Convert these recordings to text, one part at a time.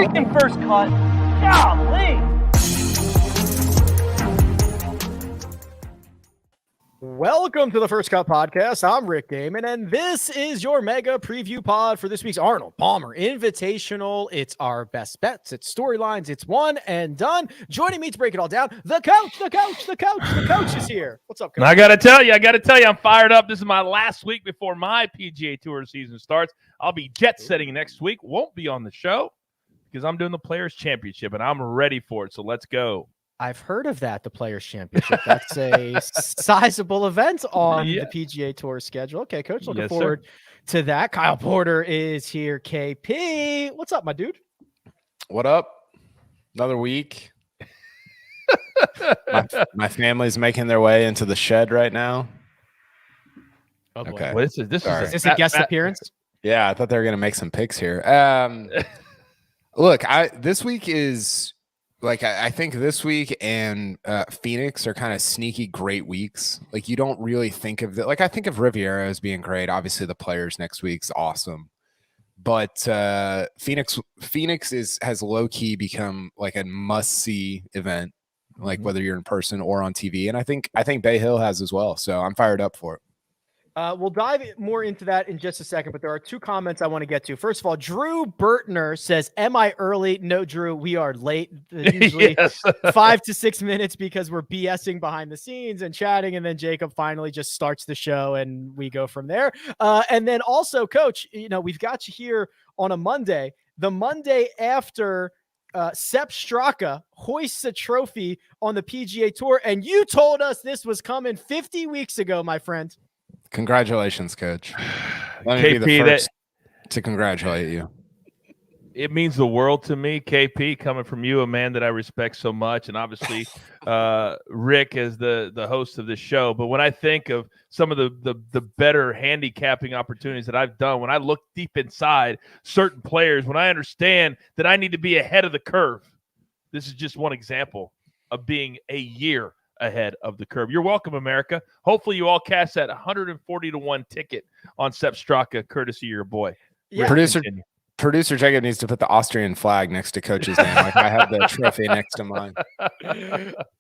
freaking first cut. Golly. Welcome to the First Cut Podcast. I'm Rick Gehman, and this is your mega preview pod for this week's Arnold Palmer Invitational. It's our best bets, it's storylines, it's one and done. Joining me to break it all down, the coach is here. What's up, Coach? I got to tell you, I'm fired up. This is my last week before my PGA Tour season starts. I'll be jet setting next week. Won't be on the show because I'm doing the Players Championship, and I'm ready for it, so let's go. I've heard of that, the Players Championship. That's a sizable event on the PGA Tour schedule. Okay, Coach, looking forward to that. Kyle Porter is here. KP, what's up, my dude? What up? Another week. my family's making their way into the shed right now. Oh, boy. Okay. Well, this is a guest appearance? Yeah, I thought they were going to make some picks here. Look, this week is... I think this week and Phoenix are kind of sneaky great weeks. Like, you don't really think of that. Like, I think of Riviera as being great. Obviously, the Players next week's awesome. But Phoenix has low-key become like a must-see event, like whether you're in person or on TV. And I think Bay Hill has as well. So I'm fired up for it. We'll dive more into that in just a second, but there are two comments I want to get to. First of all, Drew Burtner says, am I early? No, Drew, we are late. Usually 5 to 6 minutes because we're BSing behind the scenes and chatting, and then Jacob finally just starts the show and we go from there. And then also, Coach, we've got you here on a Monday, the Monday after Sepp Straka hoists a trophy on the PGA Tour, and you told us this was coming 50 weeks ago, my friend. Congratulations, Coach. Let me be the first to congratulate you. It means the world to me, KP, coming from you, a man that I respect so much, and obviously Rick as the host of this show. But when I think of some of the better handicapping opportunities that I've done, when I look deep inside certain players, when I understand that I need to be ahead of the curve, this is just one example of being a year ahead of the curve. You're welcome, America. Hopefully you all cast that 140-1 ticket on Sepp Straka, courtesy of your boy. Yeah. Producer Jacob needs to put the Austrian flag next to Coach's name. Like I have the trophy next to mine.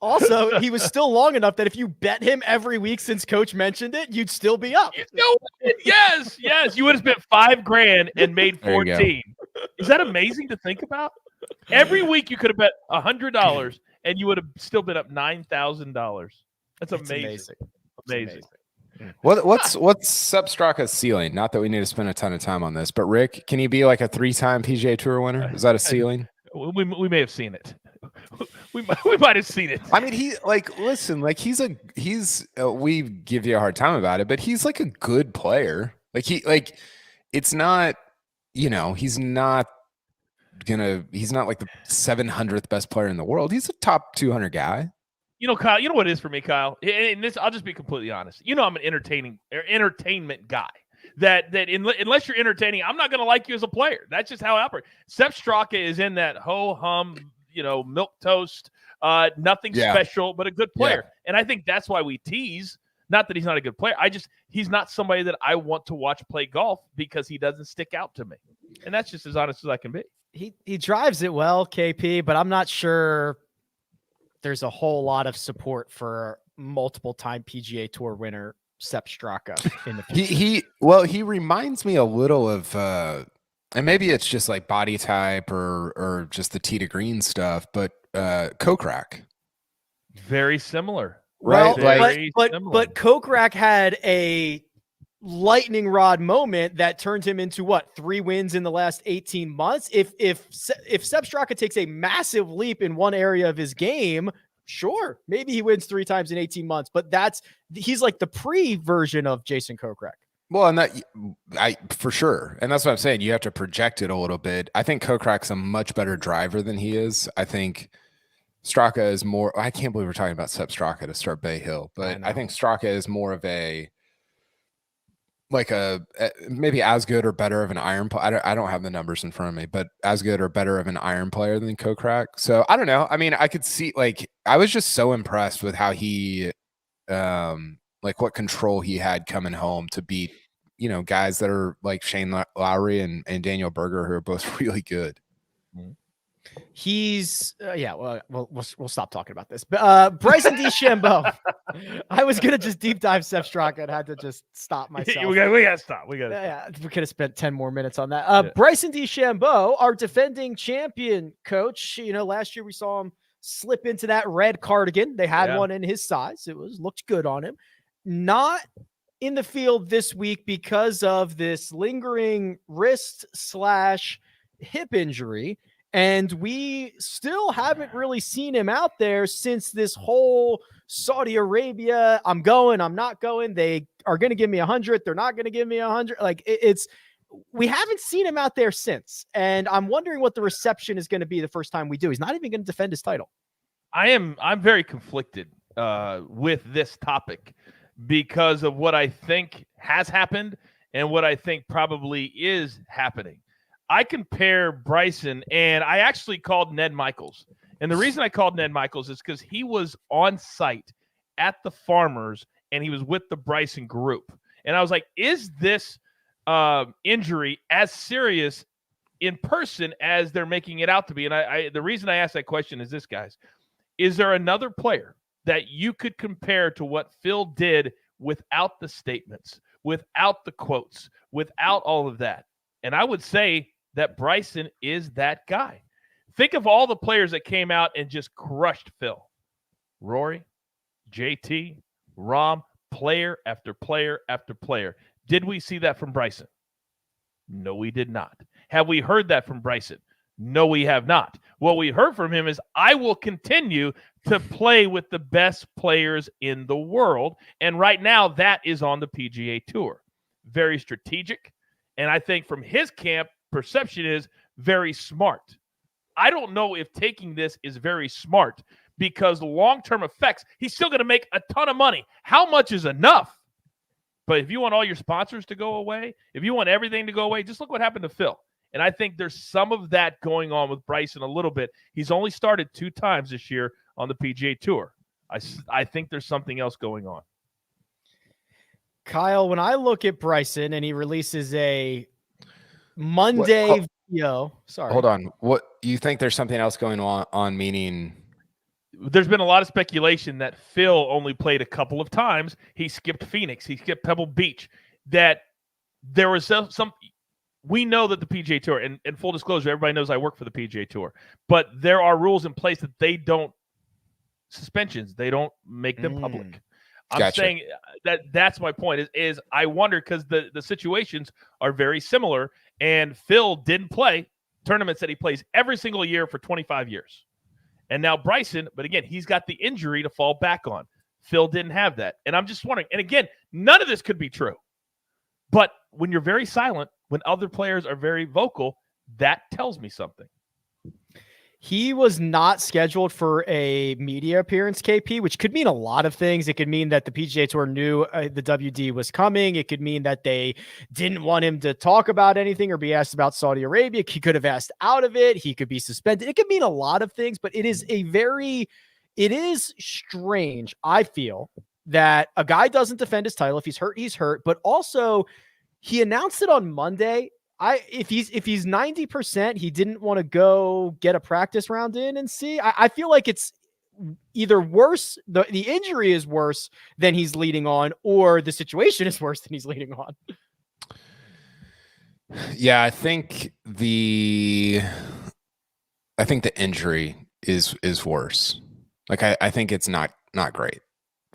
Also, he was still long enough that if you bet him every week since Coach mentioned it, you'd still be up. Yes. You would have spent $5,000 and made 14. Is that amazing to think about? Every week you could have bet $100 and you would have still been up $9,000. That's amazing. Amazing. What's Sepp Straka's ceiling? Not that we need to spend a ton of time on this, but Rick, can he be like a 3-time PGA Tour winner? Is that a ceiling? We may have seen it. We might have seen it. I mean, we give you a hard time about it, but he's like a good player. It's not, he's not like the 700th best player in the world. He's a top 200 guy. Kyle, you know what it is for me, Kyle? And this, I'll just be completely honest. I'm an entertainment guy. That unless you're entertaining, I'm not going to like you as a player. That's just how I operate. Sepp Straka is in that ho-hum, milk toast, nothing special, but a good player. Yeah. And I think that's why we tease. Not that he's not a good player. He's not somebody that I want to watch play golf because he doesn't stick out to me. And that's just as honest as I can be. He drives it well, KP, but I'm not sure there's a whole lot of support for multiple-time PGA Tour winner Sepp Straka in the future. He reminds me a little of, and maybe it's just like body type or just the tee to green stuff, but Kokrak. Very similar, right? Well, but Kokrak had a lightning rod moment that turned him into 3 wins in the last 18 months. If Sepp Straka takes a massive leap in one area of his game, sure, maybe he wins 3 times in 18 months, but he's like the pre-version of Jason Kokrak. Well, and for sure. And that's what I'm saying. You have to project it a little bit. I think Kokrak's a much better driver than he is. I think Straka is more, I can't believe we're talking about Sepp Straka to start Bay Hill, but I think Straka is more of maybe as good or better of an iron player. I don't have the numbers in front of me, but as good or better of an iron player than Kokrak. So I don't know. I mean, I could see, I was just so impressed with how he, what control he had coming home to beat, guys that are like Shane Lowry and Daniel Berger, who are both really good. He's we'll stop talking about this. But Bryson DeChambeau. I was gonna just deep dive Sepp Straka and had to just stop myself. we gotta stop. We could have spent 10 more minutes on that. Bryson DeChambeau, our defending champion coach. Last year we saw him slip into that red cardigan. They had one in his size. It looked good on him. Not in the field this week because of this lingering wrist/hip injury. And we still haven't really seen him out there since this whole Saudi Arabia, I'm going, I'm not going. They are going to give me 100. They're not going to give me 100. Like we haven't seen him out there since. And I'm wondering what the reception is going to be the first time we do. He's not even going to defend his title. I'm very conflicted with this topic because of what I think has happened and what I think probably is happening. I compare Bryson, and I actually called Ned Michaels. And the reason I called Ned Michaels is because he was on site at the Farmers, and he was with the Bryson group. And I was like, is this injury as serious in person as they're making it out to be? And the reason I asked that question is this, guys. Is there another player that you could compare to what Phil did without the statements, without the quotes, without all of that? And I would say that Bryson is that guy. Think of all the players that came out and just crushed Phil. Rory, JT, Rahm, player after player after player. Did we see that from Bryson? No, we did not. Have we heard that from Bryson? No, we have not. What we heard from him is, I will continue to play with the best players in the world. And right now, that is on the PGA Tour. Very strategic. And I think from his camp, perception is very smart. I don't know if taking this is very smart because long-term effects, he's still going to make a ton of money. How much is enough? But if you want all your sponsors to go away, if you want everything to go away, just look what happened to Phil. And I think there's some of that going on with Bryson a little bit. He's only started 2 times this year on the PGA Tour. I think there's something else going on. Kyle, when I look at Bryson and he releases a Monday video. Sorry. Hold on. What you think there's something else going on meaning? There's been a lot of speculation that Phil only played a couple of times. He skipped Phoenix. He skipped Pebble Beach. That there was some we know that the PGA Tour, and full disclosure, everybody knows I work for the PGA Tour, but there are rules in place that they don't suspensions. They don't make them public. I'm saying that's my point is I wonder because the situations are very similar. And Phil didn't play tournaments that he plays every single year for 25 years. And now Bryson, but again, he's got the injury to fall back on. Phil didn't have that. And I'm just wondering, and again, none of this could be true. But when you're very silent, when other players are very vocal, that tells me something. He was not scheduled for a media appearance, KP, which could mean a lot of things. It could mean that the PGA Tour knew the WD was coming. It could mean that they didn't want him to talk about anything or be asked about Saudi Arabia. He could have asked out of it. He could be suspended. It could mean a lot of things, but it is strange, I feel, that a guy doesn't defend his title. If he's hurt, he's hurt. But also, he announced it on Monday. If he's 90%, he didn't want to go get a practice round in and see. I feel like it's either worse, the injury is worse than he's leading on, or the situation is worse than he's leading on. Yeah, I think the injury is worse. Like I think it's not great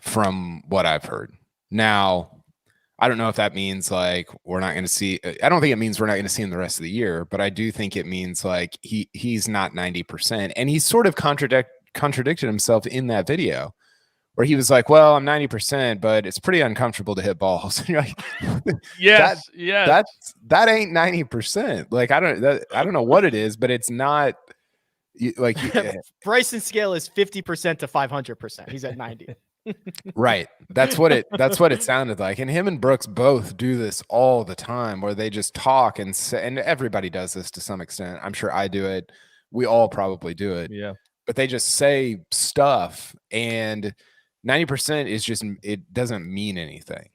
from what I've heard. Now, I don't know if that means like we're not going to see. I don't think it means we're not going to see him the rest of the year, but I do think it means like he's not 90%, and he sort of contradicted himself in that video where he was like, "Well, I'm 90%, but it's pretty uncomfortable to hit balls." And you're like, "Yes, that ain't 90%." Like I don't know what it is, but it's not like Bryson's scale is 50% to 500%. He's at 90. Right. That's what it sounded like. And him and Brooks both do this all the time where they just talk and say, and everybody does this to some extent. I'm sure I do it. We all probably do it. Yeah. But they just say stuff, and 90% is just, it doesn't mean anything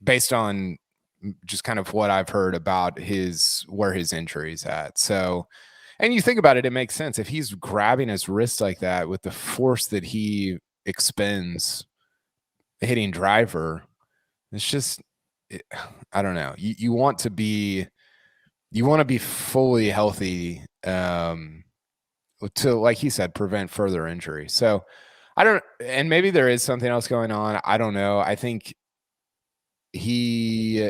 based on just kind of what I've heard about where his injury's at. So, And you think about it, it makes sense. If he's grabbing his wrist like that with the force that he expends hitting driver, it's just, I don't know. You want to be fully healthy to, like he said, prevent further injury. So and maybe there is something else going on. I don't know. I think he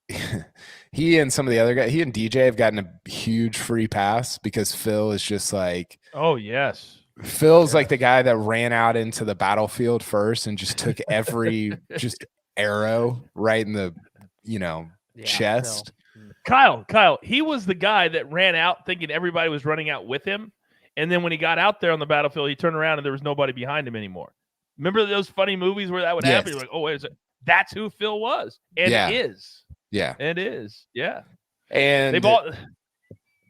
and some of the other guys, he and DJ have gotten a huge free pass because Phil is just like, oh yes, Phil's like the guy that ran out into the battlefield first and just took every just arrow right in the chest. Kyle, he was the guy that ran out thinking everybody was running out with him, and then when he got out there on the battlefield, he turned around and there was nobody behind him anymore. Remember those funny movies where that would happen? You're like, oh wait a second. That's who Phil was, and it is. Yeah, it is. Yeah, and they've all.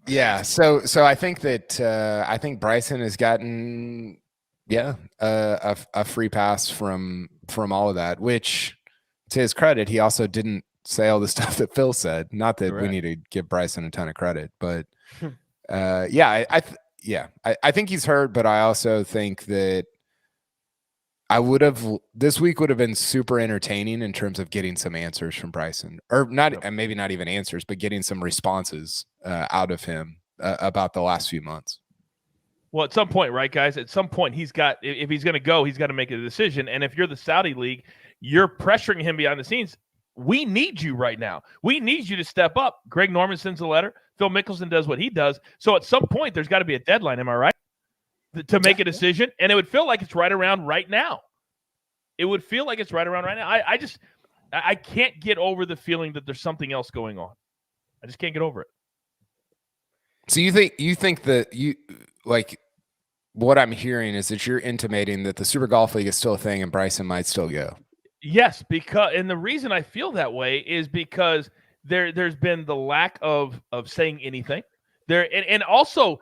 Yeah, so I think that I think Bryson has gotten a free pass from all of that. Which, to his credit, he also didn't say all the stuff that Phil said. Not that we need to give Bryson a ton of credit, but I think he's hurt. But I also think that this week would have been super entertaining in terms of getting some answers from Bryson, or not, and maybe not even answers, but getting some responses out of him about the last few months. Well, at some point, right, guys? At some point, if he's going to go, he's got to make a decision. And if you're the Saudi League, you're pressuring him behind the scenes. We need you right now. We need you to step up. Greg Norman sends a letter. Phil Mickelson does what he does. So at some point, there's got to be a deadline. Am I right? To make a decision, and it would feel like it's right around right now. It would feel like it's right around right now. I can't get over the feeling that there's something else going on. I just can't get over it. So you think that you like what I'm hearing is that you're intimating that the Super Golf League is still a thing and Bryson might still go. Yes, and the reason I feel that way is because there's been the lack of saying anything there, and also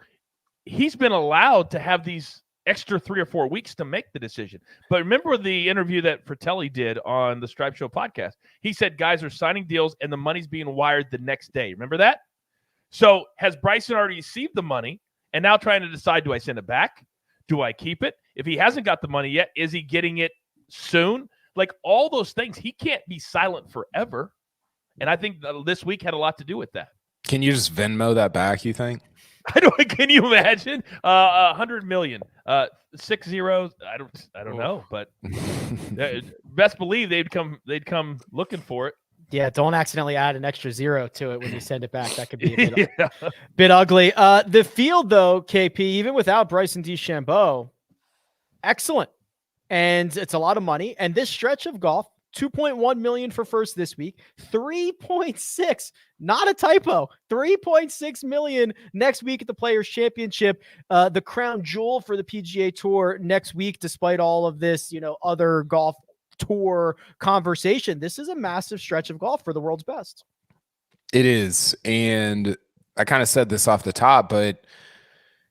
he's been allowed to have these extra 3 or 4 weeks to make the decision. But remember the interview that Fratelli did on the Stripe Show podcast? He said guys are signing deals and the money's being wired the next day. Remember that? So has Bryson already received the money and now trying to decide, do I send it back? Do I keep it? If he hasn't got the money yet, is he getting it soon? Like all those things, he can't be silent forever. And I think this week had a lot to do with that. Can you just Venmo that back, you think? Can you imagine 100 million, 6 zeros? I don't know, but best believe they'd come looking for it. Yeah, don't accidentally add an extra 0 to it when you send it back. That could be a bit ugly. The field, though, KP, even without Bryson DeChambeau, excellent, and it's a lot of money. And this stretch of golf, 2.1 million for first this week, 3.6, not a typo, 3.6 million next week at the Players Championship, the crown jewel for the PGA Tour next week, despite all of this, other golf tour conversation. This is a massive stretch of golf for the world's best. It is. And I kind of said this off the top, but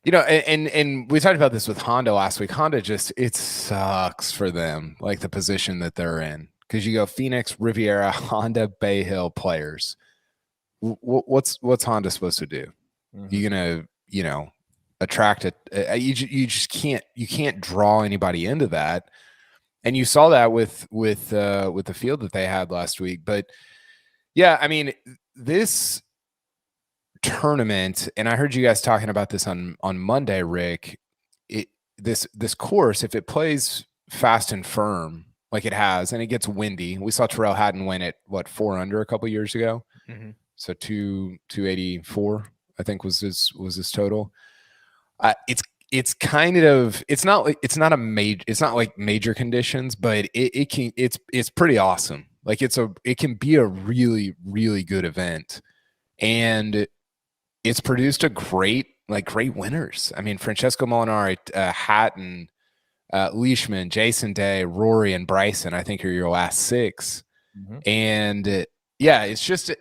and we talked about this with Honda last week. Honda it sucks for them, like the position that they're in. Because you go Phoenix, Riviera, Honda, Bay Hill Players. What's Honda supposed to do? Mm-hmm. You're gonna, attract it. You just can't draw anybody into that. And you saw that with the field that they had last week. But yeah, I mean, this tournament, and I heard you guys talking about this on Monday, Rick. This course, if it plays fast and firm like it has, and it gets windy. We saw Terrell Hatton win at 4 under a couple years ago. Mm-hmm. So 284, I think was his total. It's kind of, it's not like major conditions, but it's pretty awesome. Like it can be a really, really good event, and it's produced a great winners. I mean, Francesco Molinari, Hatton, Leishman, Jason Day, Rory, and Bryson, I think are your last 6. Mm-hmm. And it's just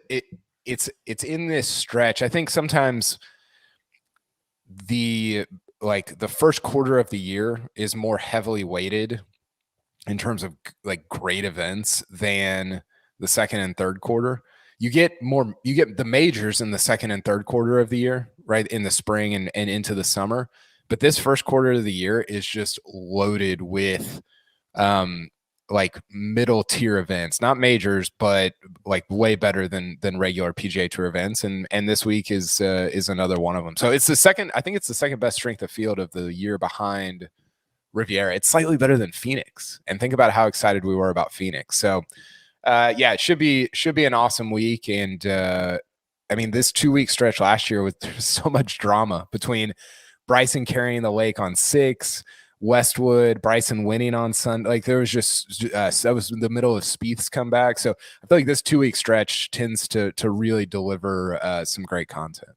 it's in this stretch. I think sometimes the first quarter of the year is more heavily weighted in terms of like great events than the second and third quarter. You get the majors in the second and third quarter of the year, right in the spring and into the summer. But this first quarter of the year is just loaded with like middle tier events, not majors, but like way better than regular PGA Tour events. And this week is another one of them. So it's the second best strength of field of the year behind Riviera. It's slightly better than Phoenix. And think about how excited we were about Phoenix. So yeah, it should be an awesome week. And I mean, this 2-week stretch last year with so much drama between Bryson carrying the lake on 6, Westwood, Bryson winning on Sunday. Like there was just that was in the middle of Spieth's comeback. So I feel like this 2-week stretch tends to really deliver some great content.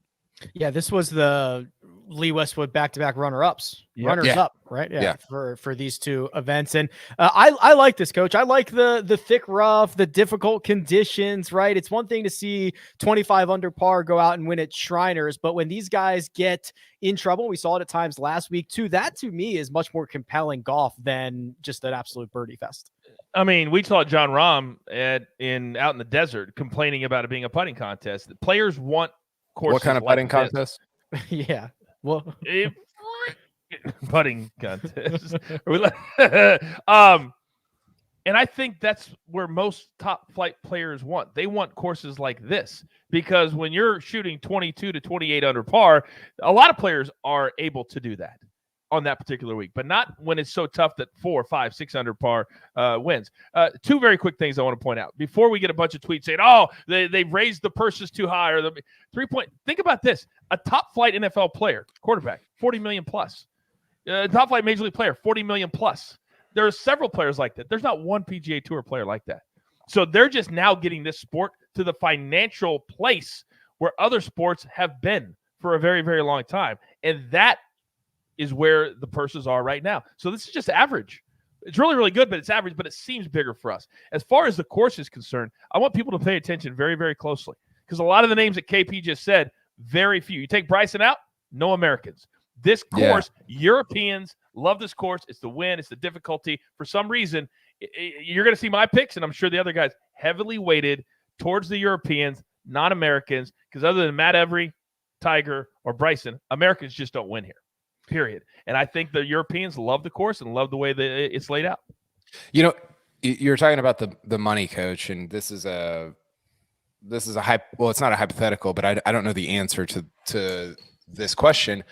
Yeah, this was the Lee Westwood back-to-back runners-up, right? Yeah. For these two events. And I like this, Coach. I like the thick rough, the difficult conditions, right? It's one thing to see 25 under par go out and win at Shriners, but when these guys get in trouble, we saw it at times last week too, that to me is much more compelling golf than just an absolute birdie fest. I mean, we saw John Rahm out in the desert complaining about it being a putting contest. The players want courses. What kind of putting contest? Yeah. Well, putting contest. And I think that's where most top flight players want. They want courses like this because when you're shooting 22 to 28 under par, a lot of players are able to do that on that particular week, but not when it's so tough that 4, 5, 6 under par wins. Two very quick things I want to point out before we get a bunch of tweets saying, "Oh, they've raised the purses too high," or the 3-point. Think about this: a top flight NFL player, quarterback, 40 million plus. Top flight major league player, 40 million plus. There are several players like that. There's not one PGA Tour player like that. So they're just now getting this sport to the financial place where other sports have been for a very, very long time. And that is where the purses are right now. So this is just average. It's really, really good, but it's average, but it seems bigger for us. As far as the course is concerned, I want people to pay attention very, very closely because a lot of the names that KP just said, very few. You take Bryson out, no Americans. This course, Europeans love this course. It's the win. It's the difficulty. For some reason, you're going to see my picks, and I'm sure the other guys heavily weighted towards the Europeans, not Americans, because other than Matt Every, Tiger, or Bryson, Americans just don't win here, period. And I think the Europeans love the course and love the way that it's laid out. You know, you're talking about the money, Coach, and this is a well, it's not a hypothetical, but I don't know the answer to this question.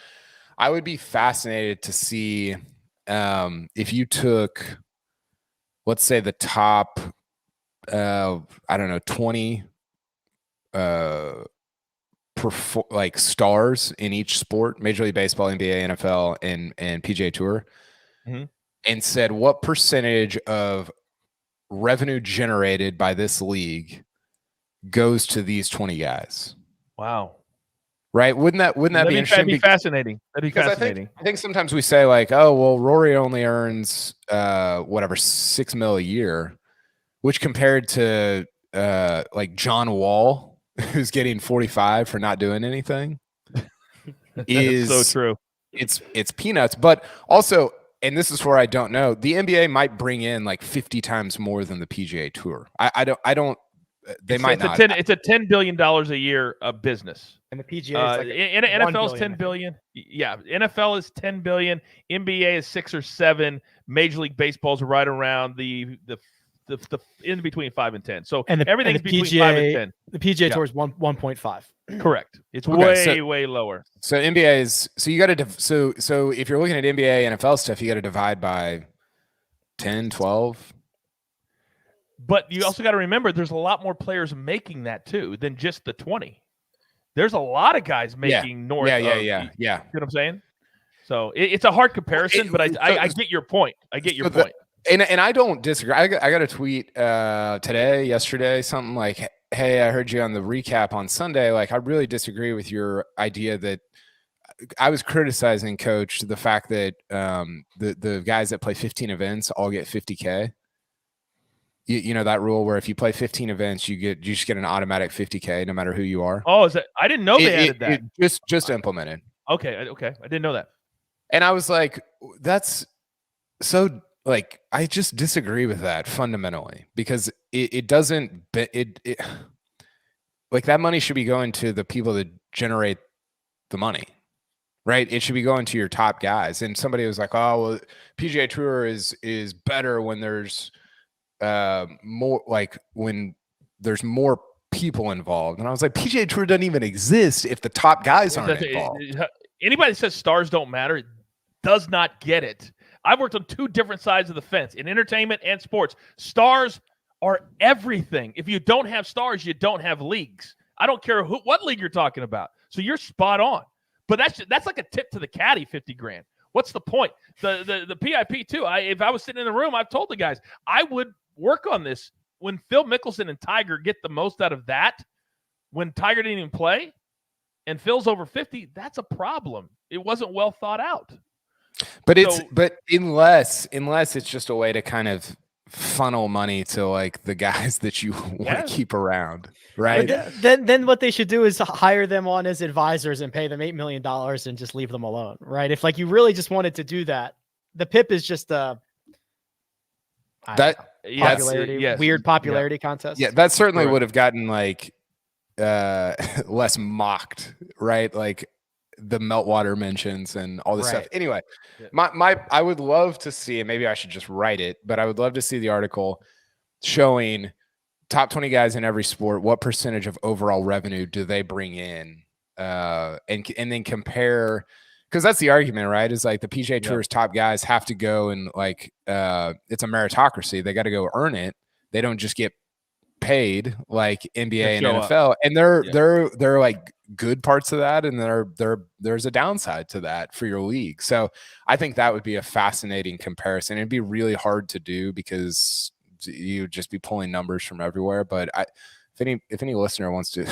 I would be fascinated to see if you took, let's say, the top, 20 stars in each sport, Major League Baseball, NBA, NFL, and PGA Tour, and said what percentage of revenue generated by this league goes to these 20 guys. Wow. Right? Wouldn't that be interesting? That'd be fascinating. That'd be fascinating. I think sometimes we say like, oh, well, Rory only earns $6 million a year, which compared to like John Wall, who's getting 45 for not doing anything, is so true. It's peanuts. But also, and this is where I don't know, the NBA might bring in like 50 times more than the PGA Tour. I don't. It's a $10 billion a year of business. And the PGA is NFL is $10 billion. Yeah, NFL is $10 billion. NBA is 6 or 7. Major League Baseball is right around the in between 5 and 10. So everything's between 5 and 10. The PGA Tour is 1.5. Correct. It's way lower. So NBA is you got to so if you're looking at NBA NFL stuff, you got to divide by 10, 12. But you also got to remember there's a lot more players making that too than just the 20. There's a lot of guys making north. Yeah. You know what I'm saying? So it's a hard comparison, but I get your point. I get your point. And I don't disagree. I got a tweet yesterday, something like, "Hey, I heard you on the recap on Sunday. Like, I really disagree with your idea that I was criticizing, Coach, the fact that the guys that play 15 events all get $50K. You know that rule where if you play 15 events, you just get an automatic $50K no matter who you are. Oh, is that? I didn't know they added that. Just implemented. Okay. I didn't know that. And I was like, that's so like I just disagree with that fundamentally because it doesn't like that money should be going to the people that generate the money, right? It should be going to your top guys. And somebody was like, oh, well, PGA Tour is better when there's more, like when there's more people involved. And I was like, PGA Tour doesn't even exist if the top guys aren't involved. Anybody that says stars don't matter does not get it. I've worked on two different sides of the fence in entertainment and sports. Stars are everything. If you don't have stars, you don't have leagues. I don't care what league you're talking about. So you're spot on. But that's like a tip to the caddy, 50 grand. What's the point? The PIP too. If I was sitting in the room, I've told the guys I would work on this. When Phil Mickelson and Tiger get the most out of that, when Tiger didn't even play, and Phil's over 50, that's a problem. It wasn't well thought out. But unless it's just a way to kind of funnel money to like the guys that you want to keep around, right? Then what they should do is hire them on as advisors and pay them $8 million and just leave them alone, right? If like you really just wanted to do that, the PIP is just a weird popularity contest. Yeah, that certainly would have gotten like less mocked, right? Like the meltwater mentions and all this stuff. Anyway, I would love to see, and maybe I should just write it, but I would love to see the article showing top 20 guys in every sport. What percentage of overall revenue do they bring in? And then compare, because that's the argument, right? Is like the PGA Tour's top guys have to go and like it's a meritocracy. They got to go earn it. They don't just get paid like NBA and NFL. And they're like good parts of that, and there's a downside to that for your league. So I think that would be a fascinating comparison. It'd be really hard to do because you'd just be pulling numbers from everywhere. But if any listener wants to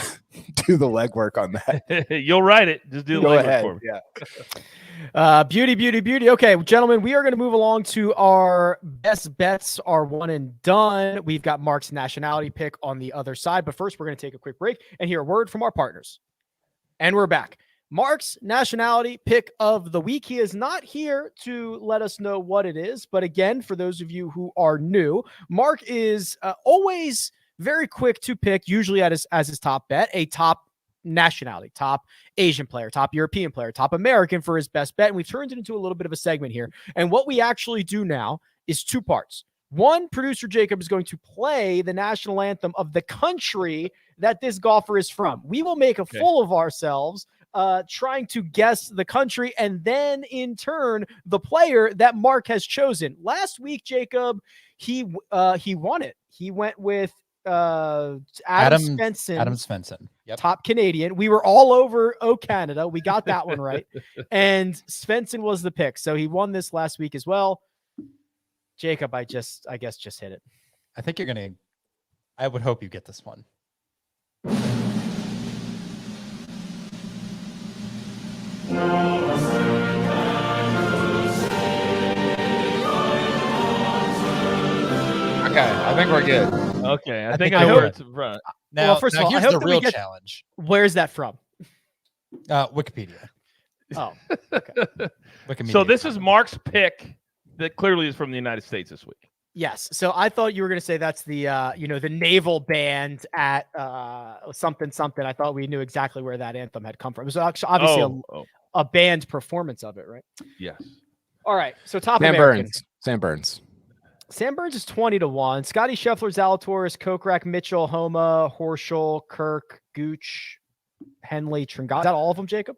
do the legwork on that, you'll write it. Just do the legwork for me. Yeah. Beauty. Okay, gentlemen, we are going to move along to our best bets, our one and done. We've got Mark's nationality pick on the other side. But first, we're going to take a quick break and hear a word from our partners. And we're back. Mark's nationality pick of the week. He is not here to let us know what it is. But again, for those of you who are new, Mark is always very quick to pick, usually as his top bet, a top nationality, top Asian player, top European player, top American for his best bet. And we've turned it into a little bit of a segment here. And what we actually do now is two parts. One, producer Jacob is going to play the national anthem of the country that this golfer is from. We will make a fool of ourselves trying to guess the country and then in turn the player that Mark has chosen. Last week, Jacob, he won it. He went with Adam Svensson. Yep. Top Canadian. We were all over Canada. We got that one right. And Svensson was the pick. So he won this last week as well. Jacob, I guess just hit it. I think I would hope you get this one. Okay, I think we're good. Okay, I think I know where it's from. Now, well, first of all, here's I hope the that real challenge. Where's that from? Wikipedia. Oh, okay. Wikimedia. So this is Mark's pick that clearly is from the United States this week. Yes. So I thought you were going to say that's the the naval band at something. I thought we knew exactly where that anthem had come from. It was actually obviously a band performance of it, right? Yes. All right. So top Sam American. Burns. Sam Burns is 20-1. Scotty Scheffler, Zalatoris, Kokrak, Mitchell, Homa, Horschel, Kirk, Gooch, Henley, Tringali. Is that all of them, Jacob?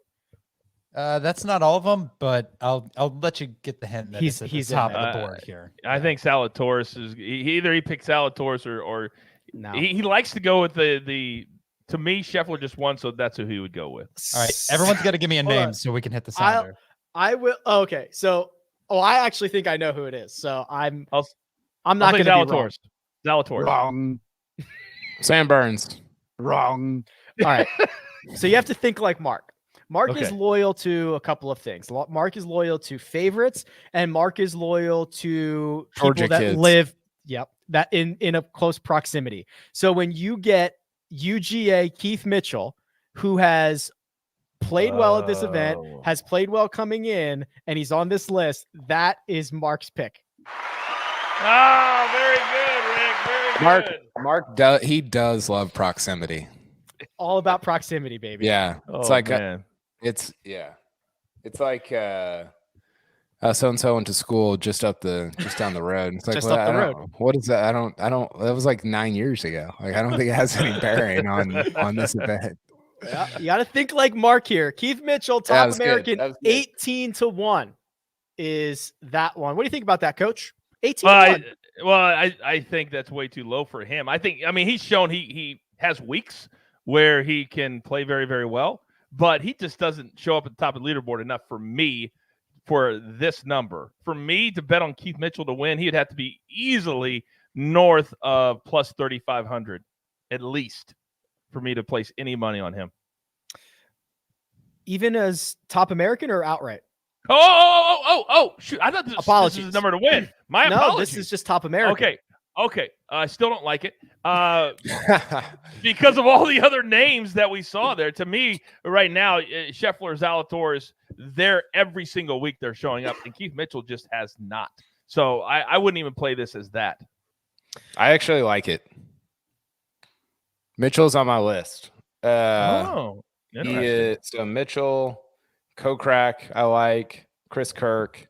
That's not all of them, but I'll let you get the hint that he's at the top of the board here. I think Zalatoris is either he picks Zalatoris or no. He likes to go with the. To me, Scheffler just won, so that's who he would go with. All right, everyone's got to give me a name so we can hit the sounder. I will. Okay, so I actually think I know who it is. So I'm not going to be wrong. Zalatoris. Wrong. Sam Burns. Wrong. All right. So you have to think like Mark. Mark is loyal to a couple of things. Mark is loyal to favorites, and Mark is loyal to people Georgia that kids. live. Yep, that in a close proximity. So when you get UGA Keith Mitchell, who has played well at this event, has played well coming in, and he's on this list, that is Mark's pick. Oh, very good, Rick. Very good. Mark he does love proximity. All about proximity, baby. Yeah. It's like man. It's like so and so went to school just down the road. It's like, Just well, up the I road. don't- What is that? I don't. That was like 9 years ago. Like, I don't think it has any bearing on this event. Yeah, you got to think like Mark here. Keith Mitchell, That top was good. American, That was good. 18-1 is that one. What do you think about that, Coach? 18-1. I think that's way too low for him. I mean, he's shown he has weeks where he can play very, very well, but he just doesn't show up at the top of the leaderboard enough for me for this number. For me to bet on Keith Mitchell to win, he'd have to be easily north of plus 3,500 at least for me to place any money on him. Even as top American or outright? Oh, shoot. I thought this Apologies. is the number to win. My No, apologies. this is just top American. Okay. I still don't like it because of all the other names that we saw there. To me, right now, Scheffler, Zalatoris, they're every single week they're showing up, and Keith Mitchell just has not. So I wouldn't even play this as that. I actually like it. Mitchell's on my list. Interesting. So Mitchell, Kokrak, I like Chris Kirk,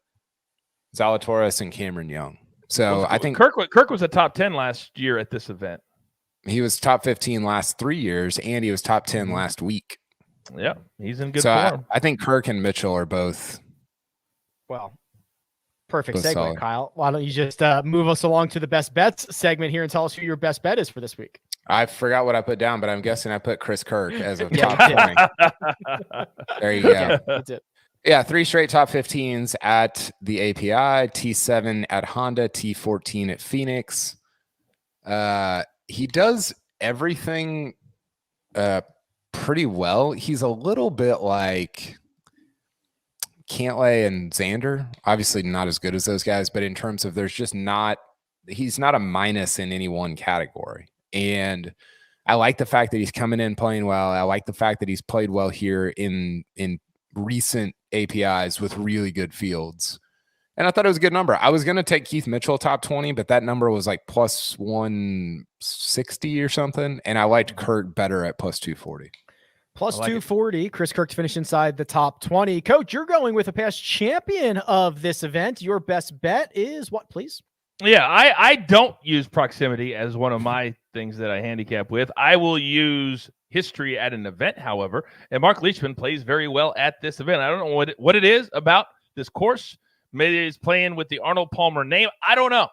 Zalatoris, and Cameron Young. So I think Kirk was a top 10 last year at this event. He was top 15 last 3 years, and he was top 10 last week. Yeah, he's in good so form. I think Kirk and Mitchell are both. Well, perfect both segue, solid. Kyle. Why don't you just move us along to the best bets segment here and tell us who your best bet is for this week? I forgot what I put down, but I'm guessing I put Chris Kirk as a Yeah, top 20. There you go. Yeah, that's it. Yeah, 3 straight top 15s at the API, T7 at Honda, T14 at Phoenix. He does everything pretty well. He's a little bit like Cantlay and Xander. Obviously not as good as those guys, but in terms of he's not a minus in any one category. And I like the fact that he's coming in playing well. I like the fact that he's played well here in recent APIs with really good fields. And I thought it was a good number. I was going to take Keith Mitchell top 20, but that number was like plus 160 or something. And I liked Kurt better at plus 240. Plus 240. Chris Kirk to finish inside the top 20. Coach, you're going with a past champion of this event. Your best bet is what, please? Yeah, I don't use proximity as one of my things that I handicap with. I will use history at an event, however, and Mark Leishman plays very well at this event. I don't know what it is about this course. Maybe he's playing with the Arnold Palmer name. I don't know.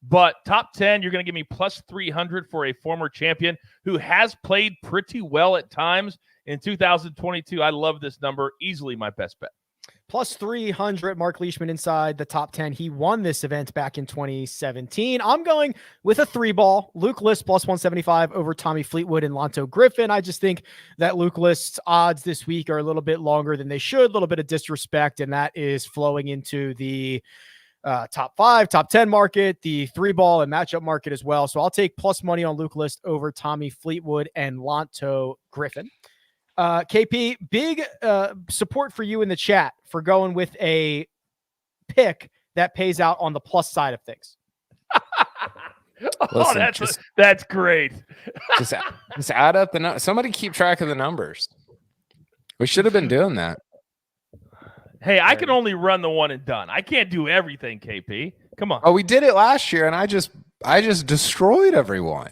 But top 10, you're going to give me plus 300 for a former champion who has played pretty well at times in 2022. I love this number. Easily my best bet. Plus 300, Mark Leishman inside the top 10. He won this event back in 2017. I'm going with a 3-ball. Luke List plus 175 over Tommy Fleetwood and Lonto Griffin. I just think that Luke List's odds this week are a little bit longer than they should. A little bit of disrespect, and that is flowing into the top 5, top 10 market, the 3-ball and matchup market as well. So I'll take plus money on Luke List over Tommy Fleetwood and Lonto Griffin. KP, big support for you in the chat for going with a pick that pays out on the plus side of things. Listen, that's great. just add up the numbers. Somebody keep track of the numbers. We should have been doing that. Hey, I can only run the one and done. I can't do everything, KP. Come on. Oh, we did it last year, and I just destroyed everyone.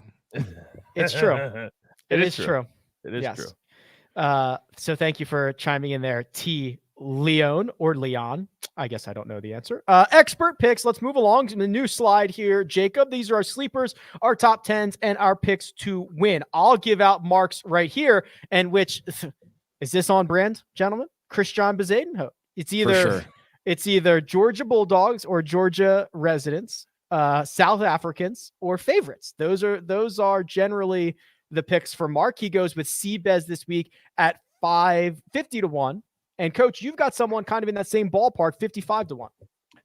It's true. It is true. It is true. So thank you for chiming in there, T. Leon or Leon. I guess I don't know the answer. Expert picks. Let's move along to the new slide here, Jacob. These are our sleepers, our top 10s, and our picks to win. I'll give out marks right here. And which is this on brand, gentlemen? Christian Bezadenhout. It's either Georgia Bulldogs or Georgia residents, South Africans or favorites. Those are generally the picks for Mark. He goes with Seabez this week at 50-1. And Coach, you've got someone kind of in that same ballpark, 55-1.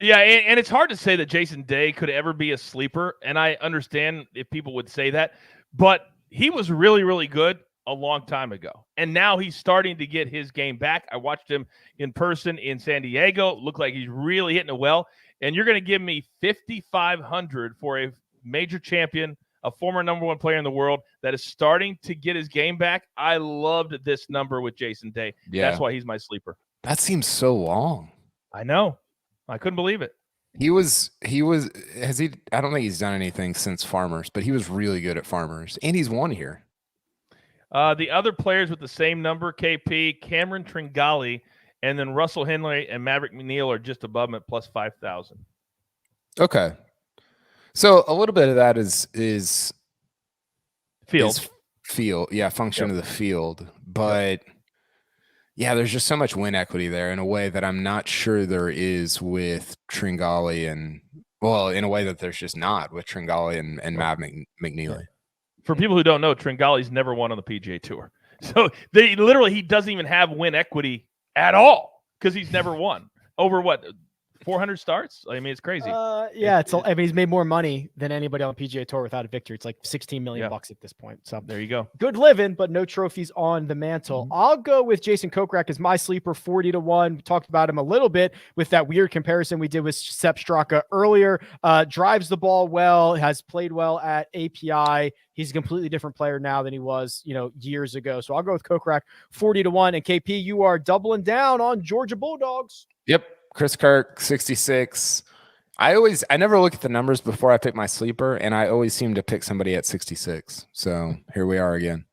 Yeah, and it's hard to say that Jason Day could ever be a sleeper, and I understand if people would say that, but he was really, really good a long time ago, and now he's starting to get his game back. I watched him in person in San Diego. Looked like he's really hitting it well, and you're going to give me 5,500 for a major champion a former number 1 player in the world that is starting to get his game back. I loved this number with Jason Day. Yeah. That's why he's my sleeper. That seems so long. I know. I couldn't believe it. I don't think he's done anything since Farmers, but he was really good at Farmers, and he's won here. The other players with the same number, KP, Cameron Tringali, and then Russell Henley and Maverick McNeil are just above him at plus 5,000. Okay. So a little bit of that is Field. Function of the field. But yeah, there's just so much win equity there in a way that I'm not sure there is with Tringali and in a way that there's just not with Tringali and Mav McNeely. For people who don't know, Tringali's never won on the PGA Tour. So he doesn't even have win equity at all because he's never won. Over 400 starts? I mean, it's crazy. He's made more money than anybody on the PGA Tour without a victory. It's like $16 million bucks at this point. So there you go. Good living, but no trophies on the mantle. I'll go with Jason Kokrak as my sleeper, 40-1. We talked about him a little bit with that weird comparison we did with Sepp Straka earlier. Drives the ball well, has played well at API. He's a completely different player now than he was, years ago. So I'll go with Kokrak, 40-1. And KP, you are doubling down on Georgia Bulldogs. Yep. Chris Kirk, 66. I never look at the numbers before I pick my sleeper, and I always seem to pick somebody at 66. So here we are again.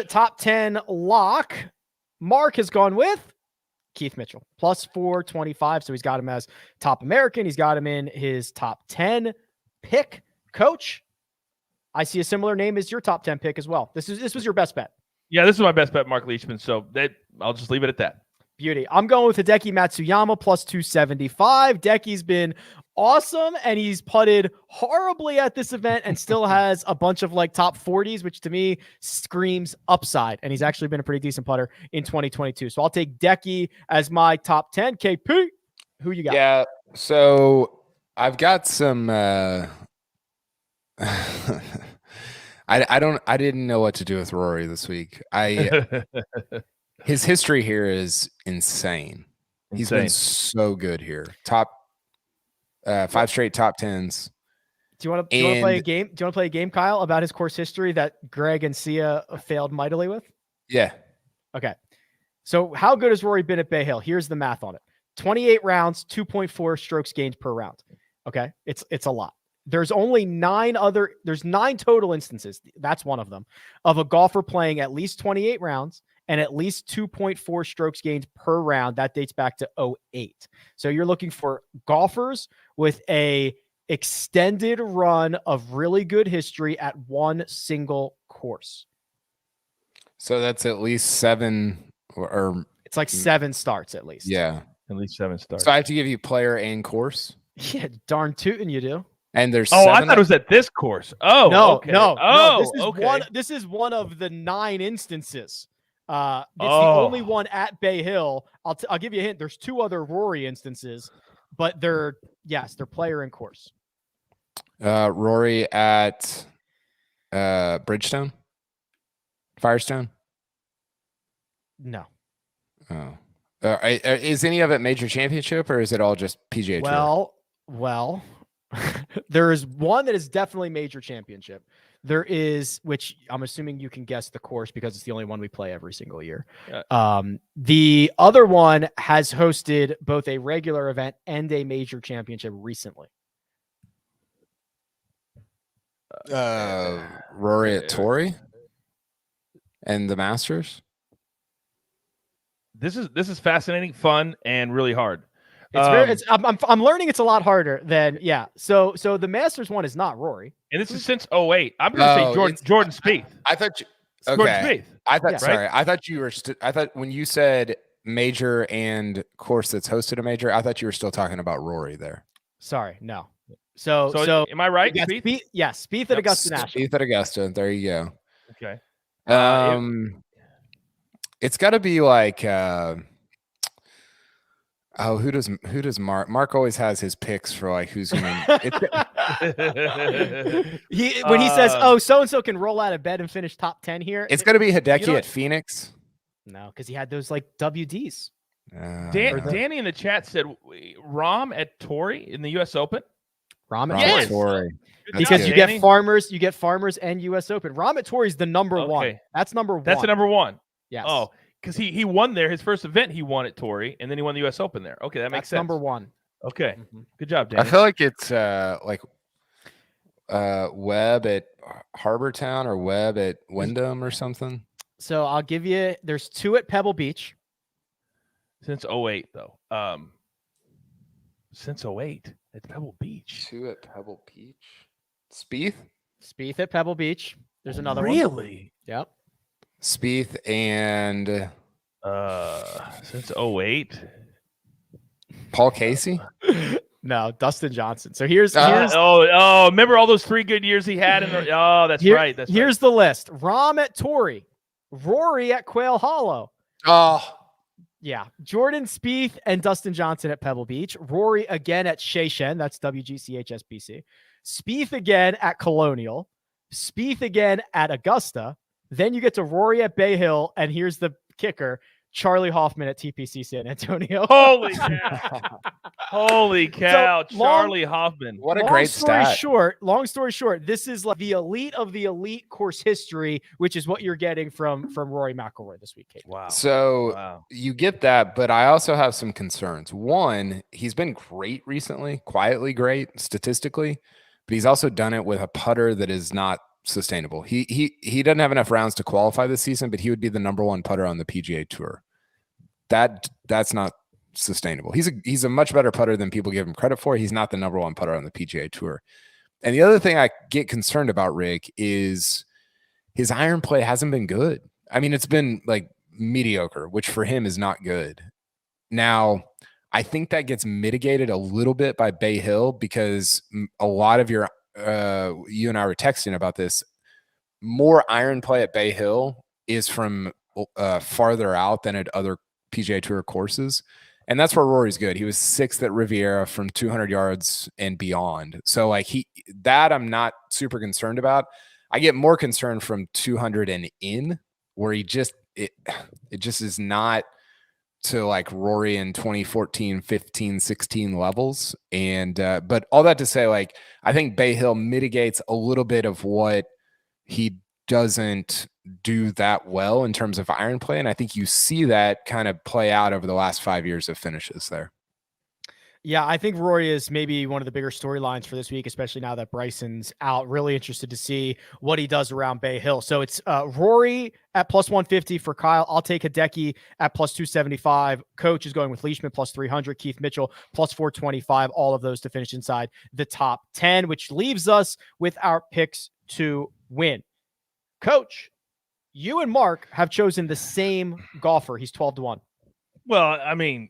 Top 10 lock. Mark has gone with Keith Mitchell, plus 425. So he's got him as top American. He's got him in his top 10 pick. Coach, I see a similar name as your top 10 pick as well. This was your best bet. Yeah, this is my best bet, Mark Leishman. So I'll just leave it at that. Beauty. I'm going with Hideki Matsuyama plus 275. Deki's been awesome, and he's putted horribly at this event and still has a bunch of top 40s, which to me screams upside. And he's actually been a pretty decent putter in 2022. So I'll take Hideki as my top 10. KP, who you got? Yeah. So I've got some. I didn't know what to do with Rory this week. His history here is insane. He's been so good here. Top 5 straight top 10s. Do you want to play a game? Do you want to play a game, Kyle, about his course history that Greg and Sia failed mightily with? Yeah. Okay. So how good has Rory been at Bay Hill? Here's the math on it. 28 rounds, 2.4 strokes gained per round. Okay. It's a lot. There's only 9 total instances. That's one of them, of a golfer playing at least 28 rounds and at least 2.4 strokes gained per round. That dates back to 2008. So you're looking for golfers with a extended run of really good history at one single course. So that's at least 7 or it's like 7 starts at least. Yeah. At least 7 starts. So I have to give you player and course? Yeah, darn tootin' you do. And there's I thought it was at this course. Oh, no, okay. No. This is one of the 9 instances. It's the only one at Bay Hill. I'll give you a hint. There's 2 other Rory instances, but they're player and course. Rory at Bridgestone, Firestone. No. Oh, is any of it major championship or is it all just PGA Tour? Well, there is one that is definitely major championship. There is, which I'm assuming you can guess the course because it's the only one we play every single year. The other one has hosted both a regular event and a major championship recently. Rory at Torrey and the Masters. This is fascinating, fun, and really hard. I'm learning it's a lot harder than So the Masters one is not Rory, and this is since 2008. I'm going to say Jordan Spieth. I thought you. Okay. Jordan Spieth. I thought. Sorry, I thought you were. I thought when you said major and course that's hosted a major, I thought you were still talking about Rory there. Sorry, no. So am I right? Yeah, Spieth? Spieth at Augusta National. Spieth at Augusta. There you go. Okay. It's got to be like. Who does Mark? Mark always has his picks for like who's going to. When he says, so and so can roll out of bed and finish top 10 here. It's going to be Hideki at Phoenix. No, because he had those like WDs. Danny in the chat said Rahm at Torrey in the U.S. Open. Rahm at Yes. Torrey. That's Because good. you get Farmers and U.S. Open. Rahm at Torrey is the number one. That's number one. That's the number one. Yes. Oh, because he won there. His first event, he won at Torrey, and then he won the U.S. Open there. Okay, that makes sense. Number one. Okay, good job, Danny. I feel like it's like Webb at Harbortown or Webb at Wyndham or something. So I'll give you. There's 2 at Pebble Beach. Since 08, though. Since 08 at Pebble Beach. 2 at Pebble Beach. Spieth at Pebble Beach. There's another one. Really? Yep. Spieth and since 08. Paul Casey. No, Dustin Johnson. So here's remember all those 3 good years he had in the that's right. Here's the list. Rahm at Torrey, Rory at Quail Hollow. Oh, yeah. Jordan Spieth and Dustin Johnson at Pebble Beach. Rory again at Seychelles. That's WGC HSBC. Spieth again at Colonial. Spieth again at Augusta. Then you get to Rory at Bay Hill, and here's the kicker. Charlie Hoffman at TPC San Antonio. Holy cow. Holy cow. So Charlie Hoffman. What a great stat. Long story short, this is like the elite of the elite course history, which is what you're getting from Rory McIlroy this week. Kate. Wow. So you get that, but I also have some concerns. One, he's been great recently, quietly great statistically, but he's also done it with a putter that is not sustainable. He doesn't have enough rounds to qualify this season, but he would be the number 1 putter on the PGA Tour. That's not sustainable. He's a much better putter than people give him credit for. He's not the number 1 putter on the PGA Tour. And the other thing I get concerned about, Rick, is his iron play hasn't been good. I mean, it's been like mediocre, which for him is not good. Now, I think that gets mitigated a little bit by Bay Hill because a lot of your you and I were texting about this. More iron play at Bay Hill is from farther out than at other PGA Tour courses. And that's where Rory's good. He was 6th at Riviera from 200 yards and beyond. So like I'm not super concerned about. I get more concerned from 200 and in, where it just is not to like Rory in 2014, 15, 16 levels. And but all that to say, like, I think Bay Hill mitigates a little bit of what he doesn't do that well in terms of iron play. And I think you see that kind of play out over the last 5 years of finishes there. Yeah, I think Rory is maybe one of the bigger storylines for this week, especially now that Bryson's out. Really interested to see what he does around Bay Hill. So it's Rory at plus 150 for Kyle. I'll take Hideki at plus 275. Coach is going with Leishman plus 300. Keith Mitchell plus 425. All of those to finish inside the top 10, which leaves us with our picks to win. Coach, you and Mark have chosen the same golfer. He's 12-1. Well, I mean,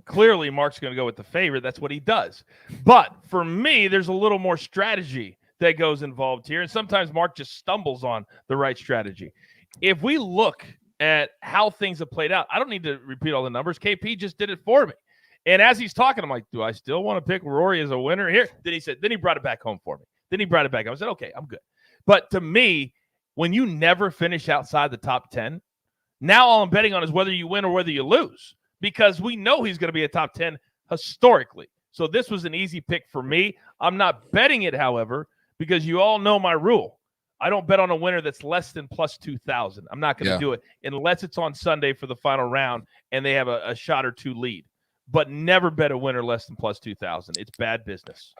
clearly Mark's going to go with the favorite. That's what he does. But for me, there's a little more strategy that goes involved here. And sometimes Mark just stumbles on the right strategy. If we look at how things have played out, I don't need to repeat all the numbers. KP just did it for me. And as he's talking, I'm like, do I still want to pick Rory as a winner here? Then he brought it back home for me. Then he brought it back. I said, okay, I'm good. But to me, when you never finish outside the top 10, now all I'm betting on is whether you win or whether you lose, because we know he's going to be a top 10 historically. So this was an easy pick for me. I'm not betting it, however, because you all know my rule. I don't bet on a winner that's less than plus 2,000. I'm not going to do it unless it's on Sunday for the final round and they have a shot or two lead. But never bet a winner less than plus 2,000. It's bad business.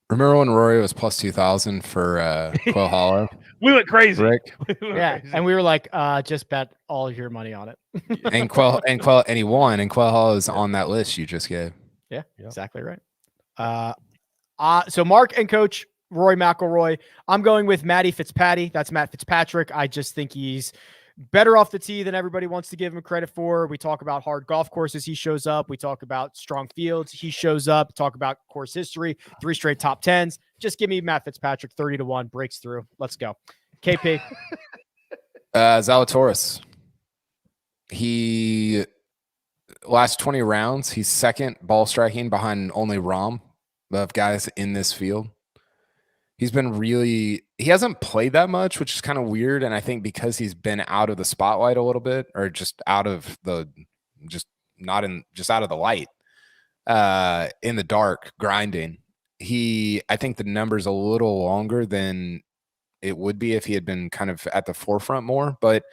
Remember when Rory was plus 2,000 for Quail Hollow? We went crazy. Rick? Crazy. And we were like, just bet all of your money on it. and he won, and Quail Hollow is on that list you just gave. Yeah, exactly right. So Mark and Coach Rory McIlroy. I'm going with Matty Fitzpatrick. That's Matt Fitzpatrick. I just think he's better off the tee than everybody wants to give him credit for. We talk about hard golf courses. He shows up. We talk about strong fields. He shows up. Talk about course history. 3 straight top 10s. Just give me Matt Fitzpatrick 30-1 breaks through. Let's go. KP. Zalatoris. He last 20 rounds, he's second ball striking behind only Rahm of guys in this field. He's been he hasn't played that much, which is kind of weird. And I think because he's been out of the spotlight a little bit, or just out of the, just out of the light, in the dark, grinding, I think the number's a little longer than it would be if he had been kind of at the forefront more. But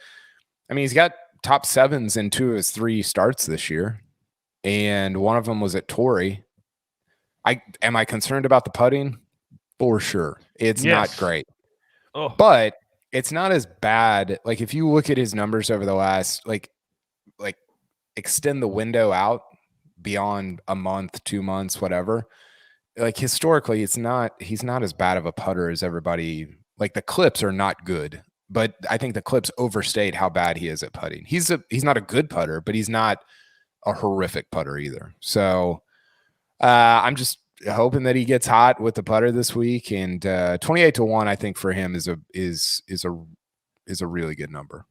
I mean, he's got top sevens in 2 of his 3 starts this year, and one of them was at Torrey. Am I concerned about the putting? For sure. It's not great. Oh. But it's not as bad. Like if you look at his numbers over the last like extend the window out beyond a month, 2 months, whatever. Like historically, he's not as bad of a putter as everybody. Like the clips are not good, but I think the clips overstate how bad he is at putting. He's not a good putter, but he's not a horrific putter either. So I'm just hoping that he gets hot with the putter this week. And 28-1, I think for him is a really good number.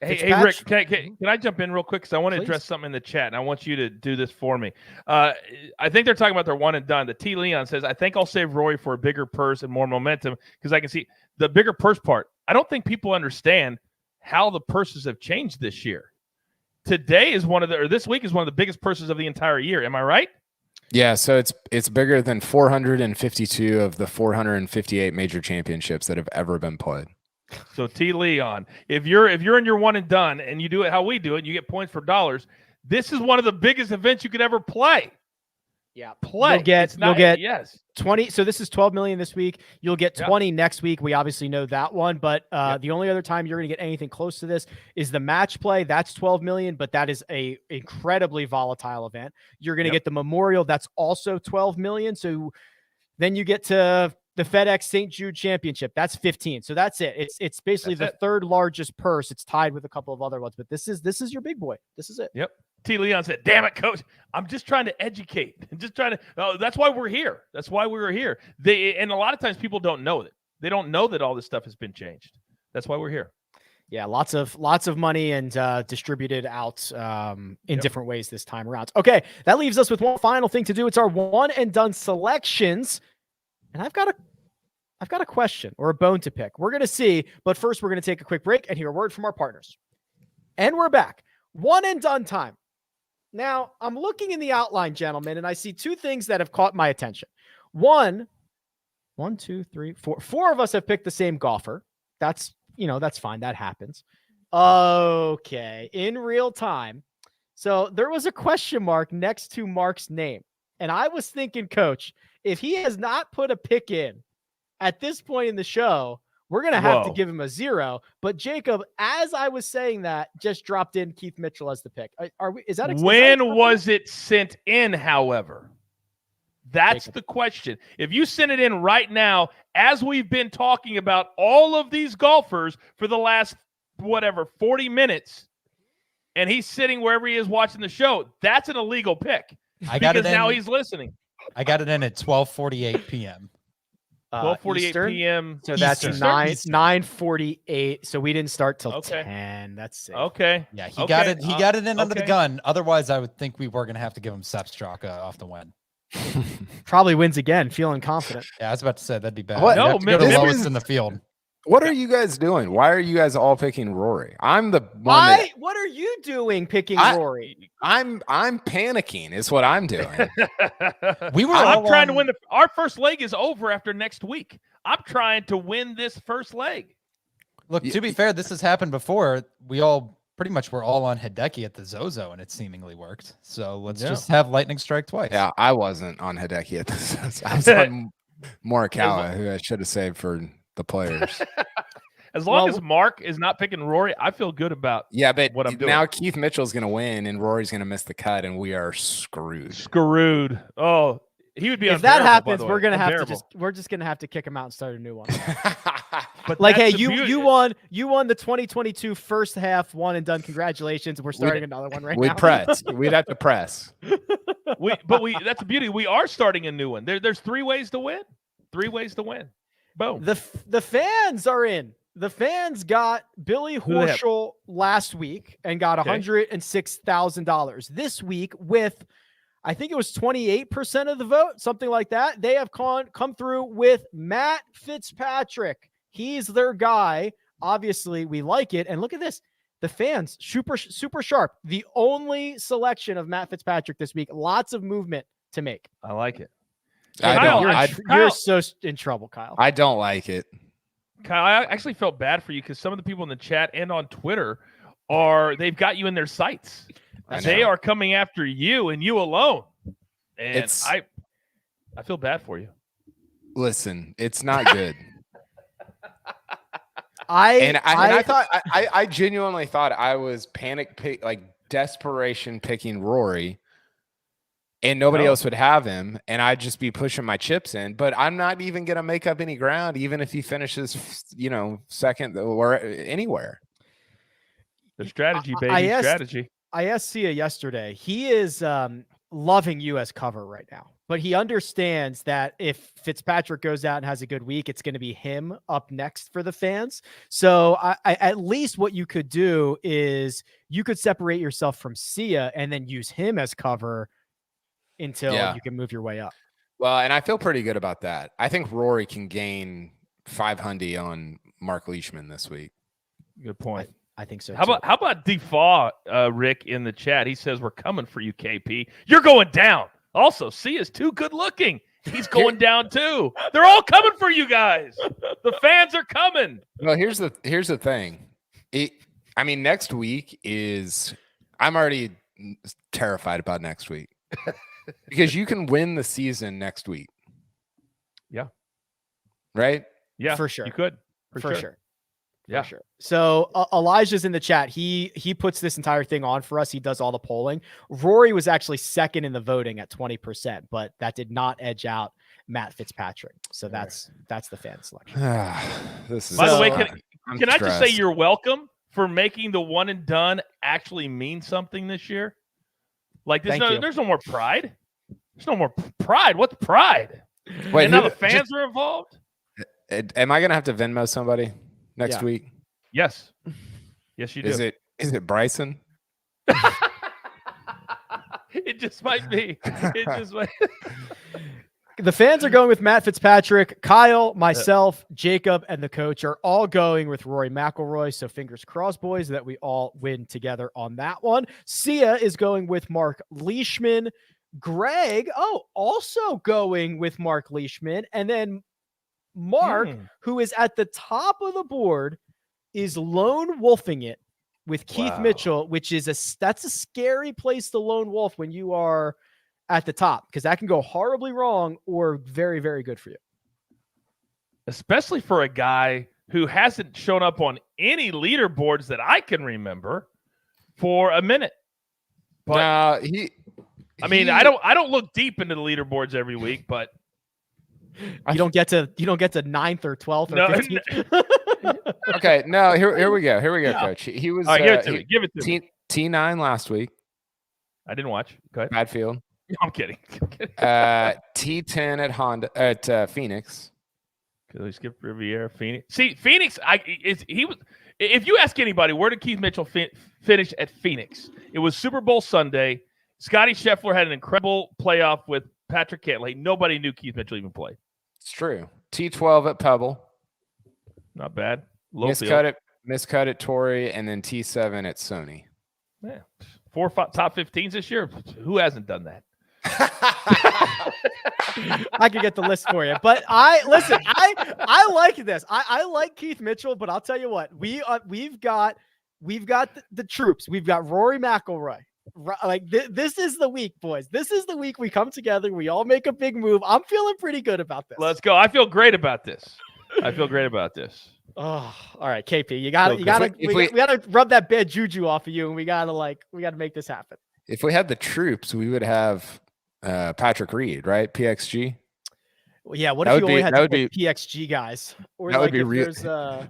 Hey Rick, can I jump in real quick? Because I want to address something in the chat, and I want you to do this for me. I think they're talking about their one and done. The T. Leon says, I think I'll save Rory for a bigger purse and more momentum because I can see the bigger purse part. I don't think people understand how the purses have changed this year. Today is this week is one of the biggest purses of the entire year. Am I right? Yeah, so it's bigger than 452 of the 458 major championships that have ever been played. So T. Leon, if you're in your one and done and you do it how we do it, you get points for dollars. This is one of the biggest events you could ever play. Yeah, play. You'll get 20. So this is 12 million this week. You'll get 20 next week. We obviously know that one, but the only other time you're going to get anything close to this is the match play. That's 12 million, but that is a incredibly volatile event. You're going to get the Memorial. That's also 12 million. So then you get to the FedEx St. Jude Championship. That's 15. So that's it. It's basically the third largest purse. It's tied with a couple of other ones, but this is your big boy. This is it. Yep. T. Leon said, damn it, coach. I'm just trying to educate. That's why we're here. That's why we were here. And a lot of times people don't know that. They don't know that all this stuff has been changed. That's why we're here. Yeah, lots of money and distributed out in different ways this time around. Okay, that leaves us with one final thing to do. It's our one and done selections. And I've got a question or a bone to pick. We're going to see, but first we're going to take a quick break and hear a word from our partners. And we're back. One and done time. Now, I'm looking in the outline, gentlemen, and I see 2 things that have caught my attention. One, 2, 3, 4. 4 of us have picked the same golfer. That's fine. That happens. Okay. In real time. So there was a question mark next to Mark's name. And I was thinking, coach, if he has not put a pick in at this point in the show, we're going to have to give him a 0. But Jacob, as I was saying that, just dropped in Keith Mitchell as the pick. When was it sent in, however? That's the question. If you send it in right now, as we've been talking about all of these golfers for the last, 40 minutes, and he's sitting wherever he is watching the show, that's an illegal pick. Now he's listening. I got it in at 12:48 p.m. 12:48 p.m. So that's 9:48. So we didn't start till 10. That's it. Okay. Yeah, he got it. He got it in under the gun. Otherwise, I would think we were gonna have to give him Sepp Straka off the win. Probably wins again. Feeling confident. Yeah, I was about to say that'd be bad. What? No, go to lowest in the field. What are you guys doing? Why are you guys all picking Rory? I'm the one. What are you doing picking Rory? I'm panicking. Is what I'm doing. I'm trying to win. Our first leg is over after next week. I'm trying to win this first leg. Look, to be fair, this has happened before. We all pretty much were all on Hideki at the Zozo, and it seemingly worked. So let's just have lightning strike twice. Yeah, I wasn't on Hideki at the Zozo. I was on Morikawa, who I should have saved for the players. As long as Mark is not picking Rory, I feel good about what I'm doing. Now Keith Mitchell's going to win and Rory's going to miss the cut and we are screwed. Oh, he would be if that happens, we're going to have to we're just going to have to kick him out and start a new one. But like, hey, you won the 2022 first half one and done. Congratulations. We're starting another one right now. We'd have to press. That's the beauty. We are starting a new one. There's 3 ways to win. 3 ways to win. Boom. The fans are in. The fans got Billy Horschel last week and got $106,000. This week with, I think it was 28% of the vote, something like that. They have come through with Matt Fitzpatrick. He's their guy. Obviously, we like it. And look at this. The fans, super sharp. The only selection of Matt Fitzpatrick this week. Lots of movement to make. I like it. You're so in trouble, Kyle. I don't like it. Kyle, I actually felt bad for you because some of the people in the chat and on Twitter they've got you in their sights. They are coming after you and you alone. And I feel bad for you. Listen, it's not good. I genuinely thought I was desperation picking Rory, and nobody else would have him, and I'd just be pushing my chips in. But I'm not even gonna make up any ground, even if he finishes, second or anywhere. The strategy, baby, strategy. I asked Sia yesterday. He is loving U.S. cover right now, but he understands that if Fitzpatrick goes out and has a good week, it's going to be him up next for the fans. So at least what you could do is you could separate yourself from Sia and then use him as cover until you can move your way up. Well, and I feel pretty good about that. I think Rory can gain 500 on Mark Leishman this week. Good point. I think so. How about Defaw, Rick, in the chat? He says, we're coming for you, KP. You're going down. Also, Sia's too good looking. He's going down too. They're all coming for you guys. The fans are coming. Well, here's the thing. Next week I'm already terrified about next week because you can win the season next week. Yeah. Right? Yeah, for sure. You could. For sure. Yeah, sure. So Elijah's in the chat. He puts this entire thing on for us. He does all the polling. Rory was actually second in the voting at 20%, but that did not edge out Matt Fitzpatrick. So that's the fan selection. By the way, can I just say you're welcome for making the one and done actually mean something this year? Like there's no more pride. There's no more pride. What's pride? Wait, and now the fans are involved. Am I gonna have to Venmo somebody next week? Yes. Yes, you do. Is it Bryson? It just might be. It just might. The fans are going with Matt Fitzpatrick. Kyle, myself, Jacob, and the coach are all going with Rory McIlroy. So fingers crossed, boys, that we all win together on that one. Sia is going with Mark Leishman. Greg, also going with Mark Leishman. And then Mark, who is at the top of the board, is lone wolfing it with Keith Mitchell, which is that's a scary place to lone wolf when you are at the top, because that can go horribly wrong or very, very good for you. Especially for a guy who hasn't shown up on any leaderboards that I can remember for a minute. But I don't look deep into the leaderboards every week, but you don't get to 9th or 12th or 15th. Okay, no, here we go. Coach. He was give it to me. T9 last week. I didn't watch. Go ahead. Bad field. No, I'm kidding. T10 at Honda at Phoenix. Because we skipped Riviera, Phoenix. See, Phoenix. If you ask anybody, where did Keith Mitchell finish at Phoenix? It was Super Bowl Sunday. Scotty Scheffler had an incredible playoff with Patrick Cantlay. Nobody knew Keith Mitchell even played. It's true. T12 at Pebble. Not bad. Miscut at Torrey, and then T7 at Sony. Yeah. 4 top 15s this year. Who hasn't done that? I could get the list for you, but I like this. I like Keith Mitchell, but I'll tell you what, we've got the troops. We've got Rory McIlroy. This is the week, boys. This is the week we come together. We all make a big move. I'm feeling pretty good about this. Let's go. I feel great about this. Oh, all right, KP, we gotta rub that bad juju off of you, and we gotta make this happen. If we had the troops, we would have Patrick Reed, right? PXG. Well, yeah. What if you only had PXG guys? Or that would be real. Is there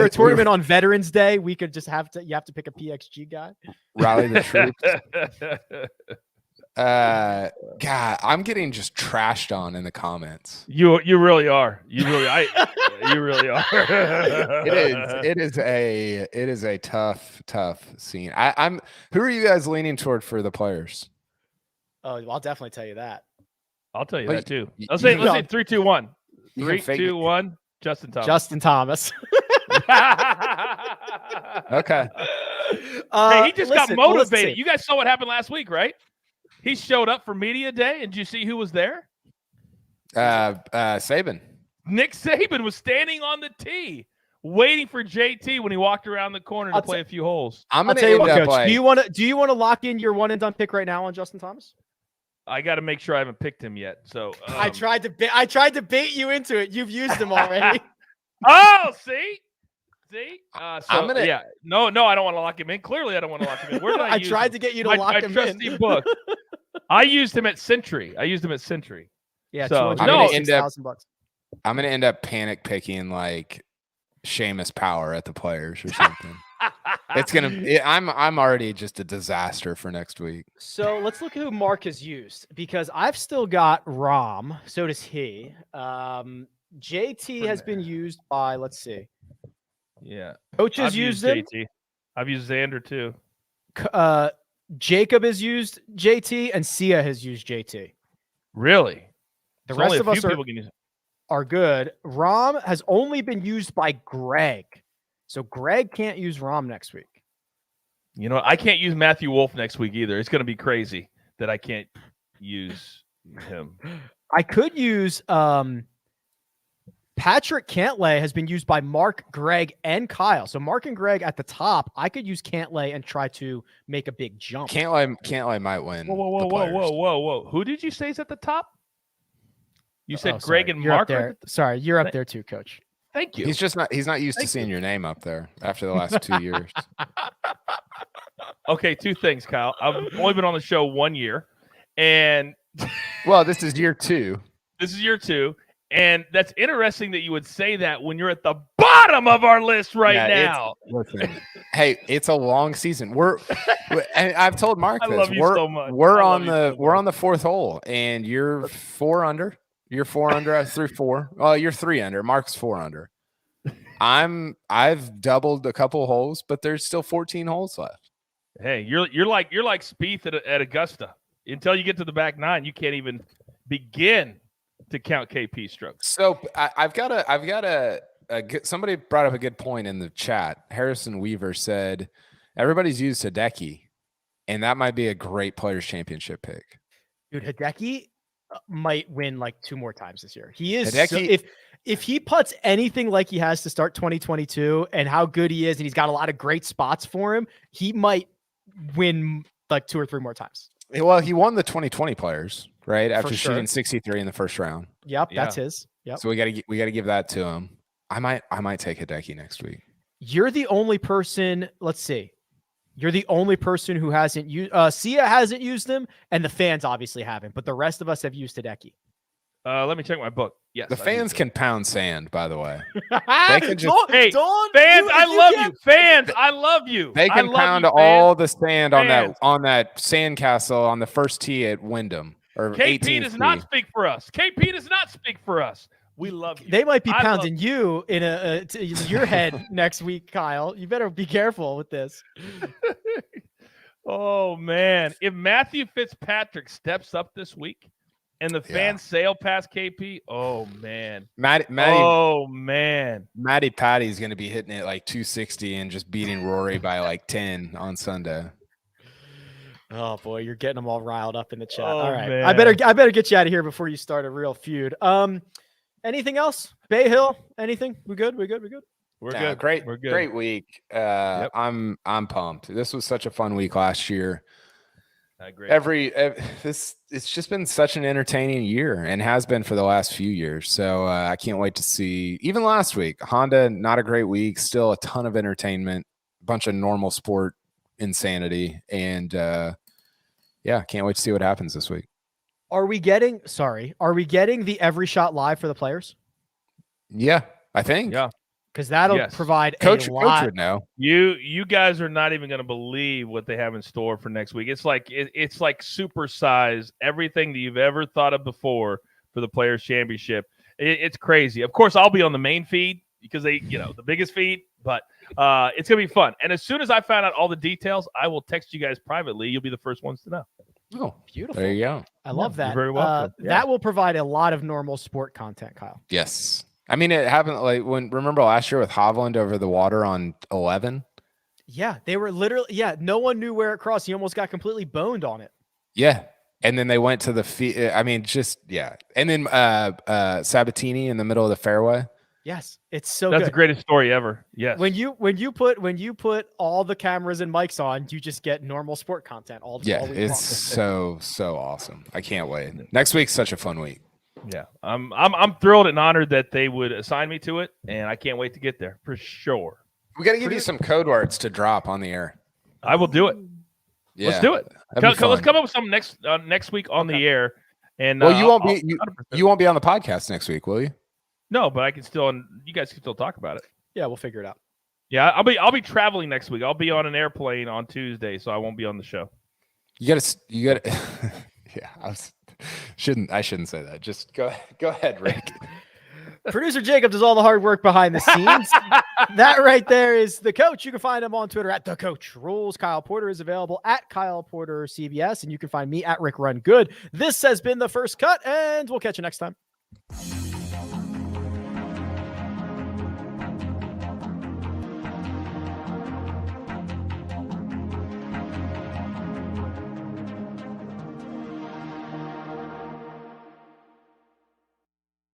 a tournament on Veterans Day? We could just you have to pick a PXG guy. Rally the troops. God, I'm getting just trashed on in the comments. You really are. You really are. It is a tough scene. Who are you guys leaning toward for the players? Oh, well, I'll definitely tell you that. I'll tell you that too. Let's say 3, 2, 1. 3, 2, 1. Justin Thomas. Okay. Hey, he just got motivated. You guys saw what happened last week, right? He showed up for media day, and did you see who was there? Saban. Nick Saban was standing on the tee, waiting for JT when he walked around the corner to play a few holes. I'm I'll gonna tell you end what, up Coach. like, Do you want to lock in your one and done pick right now on Justin Thomas? I got to make sure I haven't picked him yet. So I tried to bait you into it. You've used him already. Oh, see. I'm gonna. Yeah. No, I don't want to lock him in. Clearly, I don't want to lock him in. Where did I use tried him? to get you to my lock him trusty in. book. I used him at Century. Yeah, So, $206,000. I'm gonna end up panic picking like Seamus Power at the Players or something. I'm already just a disaster for next week. So let's look at who Mark has used because I've still got Rom. So does he. JT has been used by, let's see. Yeah. Coach has I've used used him. JT. I've used Xander too. Jacob has used JT and Sia has used JT. Really? The So rest only of a us few people can use it. are good. Rom has only been used by Greg. So Greg can't use Rom next week. You know, I can't use Matthew Wolf next week either. It's going to be crazy that I can't use him. I could use Patrick Cantlay has been used by Mark, Greg, and Kyle. So Mark and Greg at the top. I could use Cantlay and try to make a big jump. Cantlay might win. Whoa. Who did you say is at the top? You said Greg and you're Mark. Up there. Sorry, you're up there too, Coach. Thank you. He's not used to seeing your name up there after the last 2 years. Okay, two things, Kyle. I've only been on the show 1 year, and well, this is year 2. This is year 2, and that's interesting that you would say that when you're at the bottom of our list now. Listen, hey, it's a long season. And I've told Mark I this. love you so much. We're on the 4th hole, and you're 4 under. You're 4 under through 4. Well, you're 3 under. Mark's 4 under. I've doubled a couple holes, but there's still 14 holes left. Hey, you're like Spieth at Augusta. Until you get to the back 9, you can't even begin to count KP strokes. So I've got a somebody brought up a good point in the chat. Harrison Weaver said everybody's used Hideki, and that might be a great Players Championship pick. Dude, Hideki might win like 2 more times this year. He is Hideki, if he puts anything like he has to start 2022 and how good he is, and he's got a lot of great spots for him, he might win like 2 or 3 more times. Well, he won the 2020 Players, right? After sure. shooting 63 in the first round. Yep, that's his. Yep. So we got to give that to him. I might take Hideki next week. You're the only person, let's see. You're the only person who hasn't used Sia hasn't used him, and the fans obviously haven't, but the rest of us have used Hideki. Let me check my book. Yes, the fans can pound sand, by the way. They can just fans. I love you. Fans, I love you. They can pound all the sand on that sandcastle on the first tee at Wyndham or KP does not speak for us. KP does not speak for us. We love you. They might be pounding you in your head next week, Kyle. You better be careful with this. Oh man, if Matthew Fitzpatrick steps up this week and the fans sail past KP, oh man, Matty Patty's going to be hitting it like 260 and just beating Rory by like 10 on Sunday. Oh boy, you're getting them all riled up in the chat. Oh, all right, man. I better get you out of here before you start a real feud. Anything else? Bay Hill? Anything? We good? We're good. Great. We're good. Great week. Yep. I'm pumped. This was such a fun week last year. I agree. It's just been such an entertaining year and has been for the last few years. So I can't wait to see. Even last week, Honda, not a great week. Still a ton of entertainment, a bunch of normal sport insanity, and can't wait to see what happens this week. Are we getting the Every Shot live for the players? Yeah, I think. Yeah. Because that'll provide Coach a lot. Coach would know. You guys are not even going to believe what they have in store for next week. It's like supersize everything that you've ever thought of before for the Players Championship. It's crazy. Of course, I'll be on the main feed because they, the biggest feed, but it's going to be fun. And as soon as I find out all the details, I will text you guys privately. You'll be the first ones to know. Oh, beautiful. There you go. I love that. You're very welcome. That will provide a lot of normal sport content, Kyle. Yes. I mean, it happened remember last year with Hovland over the water on 11? Yeah, they were literally, no one knew where it crossed. He almost got completely boned on it. Yeah. And then they went to the I mean, just yeah. And then Sabatini in the middle of the fairway. Yes, it's so That's good. the greatest story ever. Yes. When you put all the cameras and mics on, you just get normal sport content all week it's long. so awesome. I can't wait. Next week's such a fun week. Yeah, I'm thrilled and honored that they would assign me to it, and I can't wait to get there for sure. We got to give you some code words to drop on the air. I will do it. Yeah, let's do it. Let's come up with some next week on the air. And well, you won't be on the podcast next week, will you? No, but I can still. You guys can still talk about it. Yeah, we'll figure it out. Yeah, I'll be traveling next week. I'll be on an airplane on Tuesday, so I won't be on the show. You gotta. Yeah, I shouldn't say that. Just go ahead, Rick. Producer Jacob does all the hard work behind the scenes. That right there is the coach. You can find him on Twitter at the Coach Rules. Kyle Porter is available at Kyle Porter CBS, and you can find me at Rick Run Good. This has been the First Cut, and we'll catch you next time.